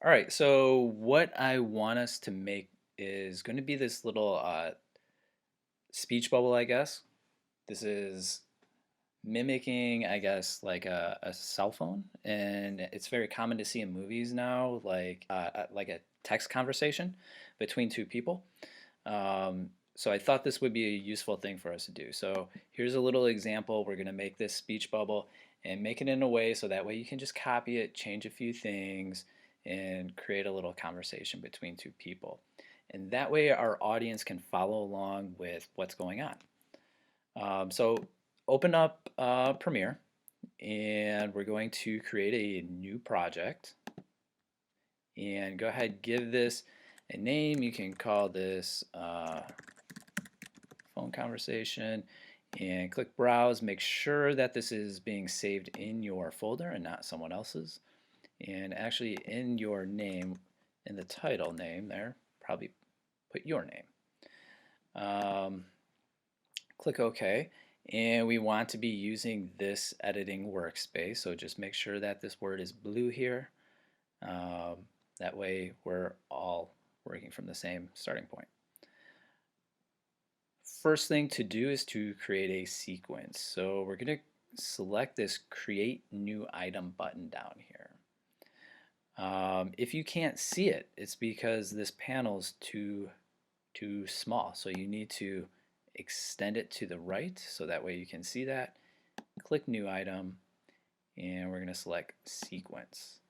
All right, so what I want us to make is going to be this little speech bubble, I guess. This is mimicking, I guess, like a cell phone, and it's very common to see in movies now, like a text conversation between two people. So I thought this would be a useful thing for us to do. So here's a little example. We're going to make this speech bubble and make it in a way so that way you can just copy it, change a few things, and create a little conversation between two people. And that way our audience can follow along with what's going on. So open up Premiere and we're going to create a new project and go ahead give this a name. You can call this phone conversation and click browse. Make sure that this is being saved in your folder and not someone else's. And actually in your name, in the title name there, probably put your name. Click OK. And we want to be using this editing workspace, so just make sure that this word is blue here. That way we're all working from the same starting point. First thing to do is to create a sequence. So we're going to select this Create New Item button down here. If you can't see it, it's because this panel is too small. So you need to extend it to the right so that way you can see that. Click New Item and we're going to select Sequence.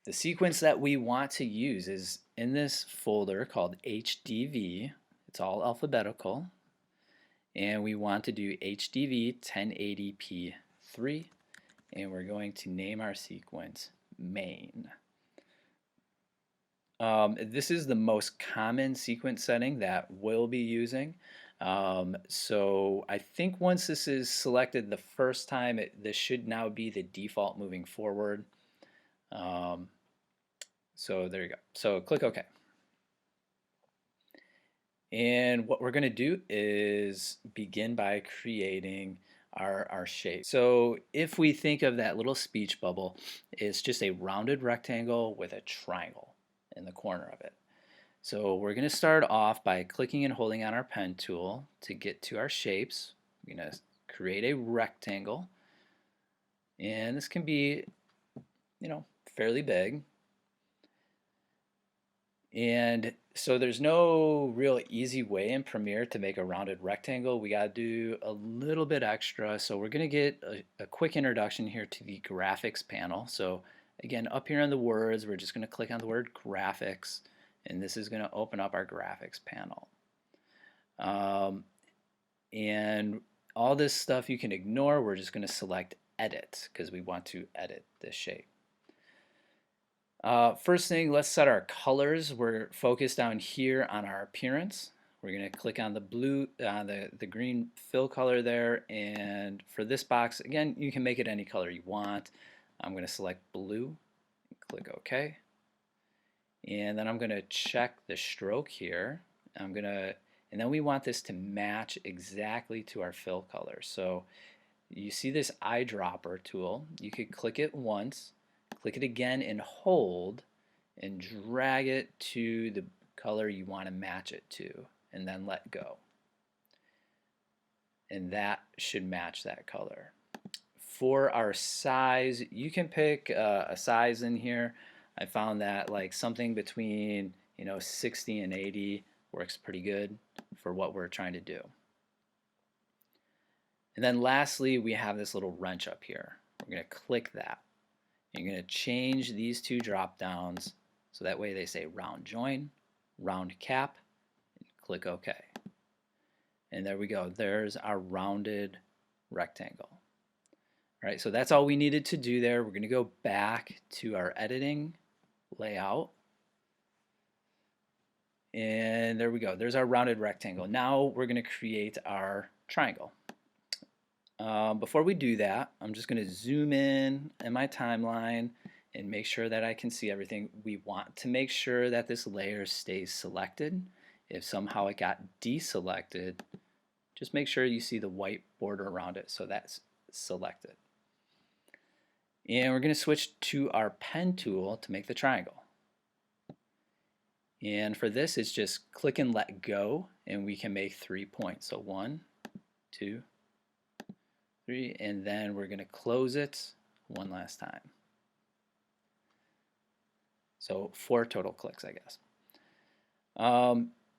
The sequence that we want to use is in this folder called HDV. It's all alphabetical. And we want to do HDV 1080p3 and we're going to name our sequence main. This is the most common sequence setting that we'll be using. So I think once this is selected the first time, this should now be the default moving forward. So there you go. So click OK. And what we're going to do is begin by creating our shape. So if we think of that little speech bubble, it's just a rounded rectangle with a triangle in the corner of it. So we're going to start off by clicking and holding on our pen tool to get to our shapes. We're going to create a rectangle. And this can be, fairly big. And so there's no real easy way in Premiere to make a rounded rectangle. We got to do a little bit extra. So we're going to get a quick introduction here to the graphics panel. So again, up here in the words, we're just going to click on the word graphics, and this is going to open up our graphics panel. And all this stuff you can ignore. We're just going to select edit because we want to edit this shape. First thing, let's set our colors. We're focused down here on our appearance. We're going to click on the blue, the green fill color there, and for this box, again, you can make it any color you want. I'm going to select blue, and click OK, and then I'm going to check the stroke here. And then we want this to match exactly to our fill color. So you see this eyedropper tool. You could click it once. Click it again and hold and drag it to the color you want to match it to and then let go. And that should match that color. For our size, you can pick a size in here. I found that like something between 60 and 80 works pretty good for what we're trying to do. And then lastly, we have this little wrench up here. We're going to click that. You're going to change these two drop downs so that way they say round join, round cap, and click OK. And there we go. There's our rounded rectangle. All right, so that's all we needed to do there. We're going to go back to our editing layout. And there we go. There's our rounded rectangle. Now we're going to create our triangle. Before we do that, I'm just going to zoom in my timeline and make sure that I can see everything. We want to make sure that this layer stays selected. If somehow it got deselected, just make sure you see the white border around it so that's selected. And we're going to switch to our pen tool to make the triangle. And for this, it's just click and let go, and we can make 3 points. So 1, 2, 3, and then we're going to close it one last time. So 4 total clicks, I guess.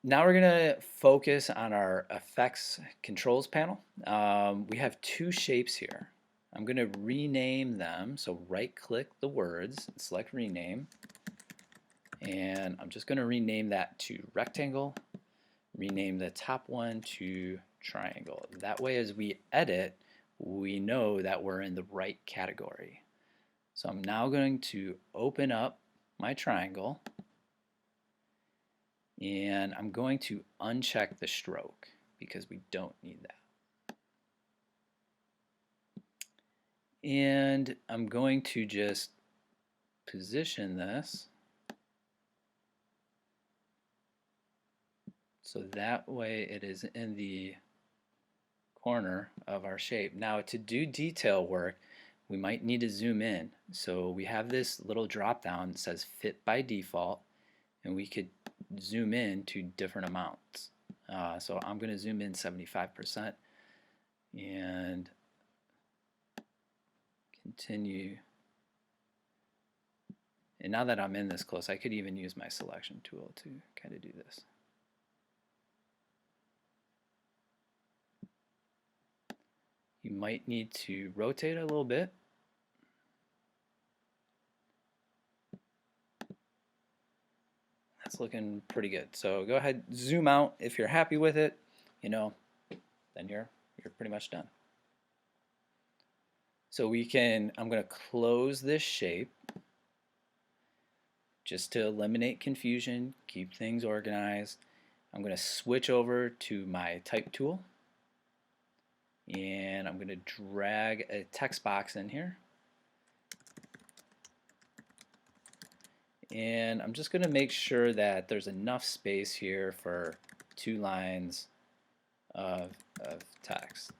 Now we're going to focus on our effects controls panel. We have 2 shapes here. I'm going to rename them. So right click the words, select rename, and I'm just going to rename that to rectangle, rename the top one to triangle. That way as we edit, we know that we're in the right category. So I'm now going to open up my triangle, and I'm going to uncheck the stroke because we don't need that. And I'm going to just position this so that way it is in the corner of our shape. Now to do detail work, we might need to zoom in. So we have this little drop down that says fit by default, and we could zoom in to different amounts. So I'm going to zoom in 75% and continue. And now that I'm in this close, I could even use my selection tool to kind of do this. You might need to rotate a little bit. That's looking pretty good. So go ahead, zoom out. If you're happy with it, then you're pretty much done. So I'm going to close this shape just to eliminate confusion, keep things organized. I'm going to switch over to my type tool, and I'm going to drag a text box in here. And I'm just going to make sure that there's enough space here for 2 lines of text.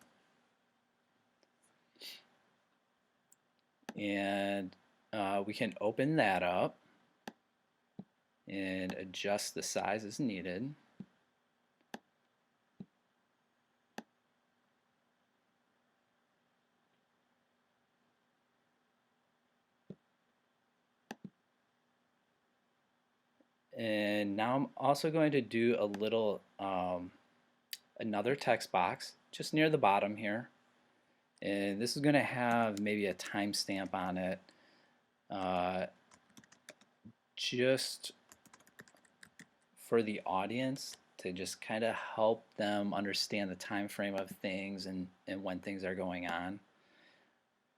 And we can open that up and adjust the size as needed. And now I'm also going to do a little another text box just near the bottom here, and this is going to have maybe a timestamp on it, just for the audience to just kind of help them understand the time frame of things and when things are going on.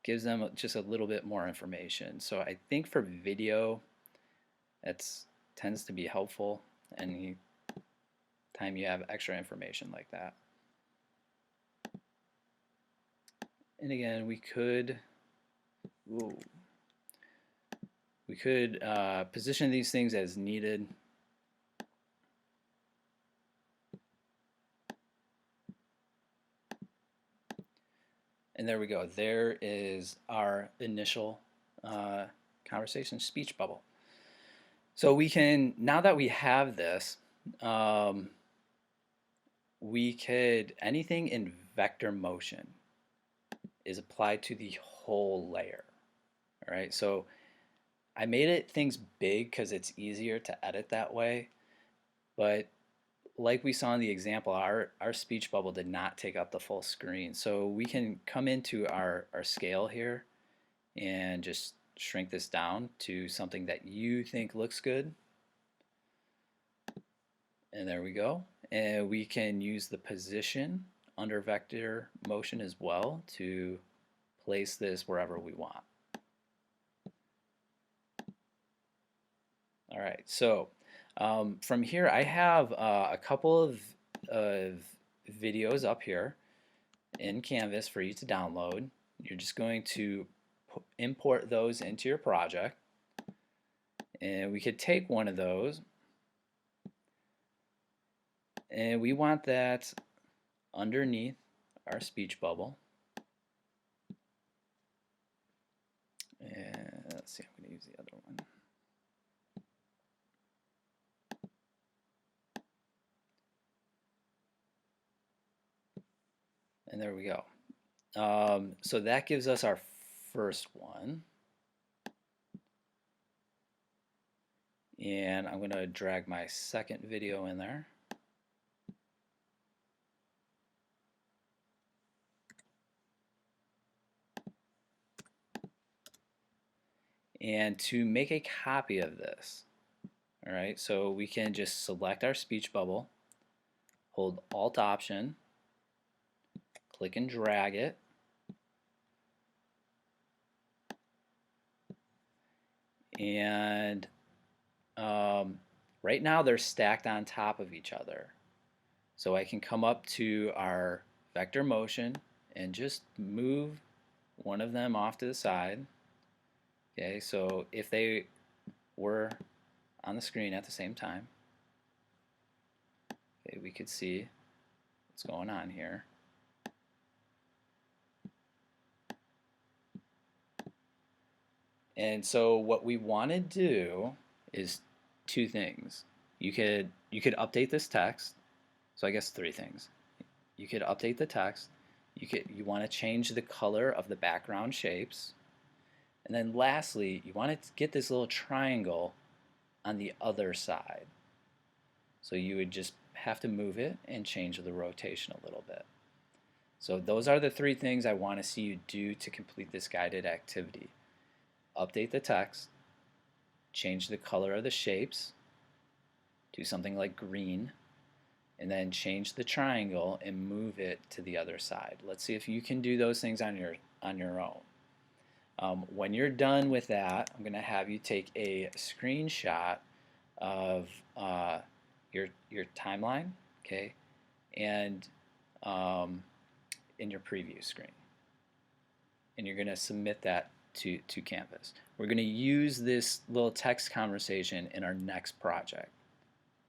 Gives them just a little bit more information. So I think for video, that's tends to be helpful any time you have extra information like that. And again, we could position these things as needed. And there we go. There is our initial conversation speech bubble. So we can, now that we have this, anything in vector motion is applied to the whole layer. All right, so I made things big because it's easier to edit that way, but like we saw in the example, our speech bubble did not take up the full screen. So we can come into our scale here and just shrink this down to something that you think looks good. And there we go. And we can use the position under vector motion as well to place this wherever we want. All right, so from here I have a couple of videos up here in Canvas for you to download. You're just going to import those into your project, and we could take one of those, and we want that underneath our speech bubble. And let's see, I'm going to use the other one. And there we go. So that gives us our first one. And I'm going to drag my second video in there. And to make a copy of this, all right, so we can just select our speech bubble, hold Alt Option, click and drag it, and right now they're stacked on top of each other. So I can come up to our vector motion and just move one of them off to the side. Okay, so if they were on the screen at the same time, okay, we could see what's going on here. And so what we want to do is two things. You could update this text. So I guess three things. You could update the text. You want to change the color of the background shapes. And then lastly, you want to get this little triangle on the other side. So you would just have to move it and change the rotation a little bit. So those are the three things I want to see you do to complete this guided activity. Update the text, change the color of the shapes, do something like green, and then change the triangle and move it to the other side. Let's see if you can do those things on your own. When you're done with that, I'm going to have you take a screenshot of your timeline, okay, and in your preview screen, and you're going to submit that to Canvas. We're going to use this little text conversation in our next project.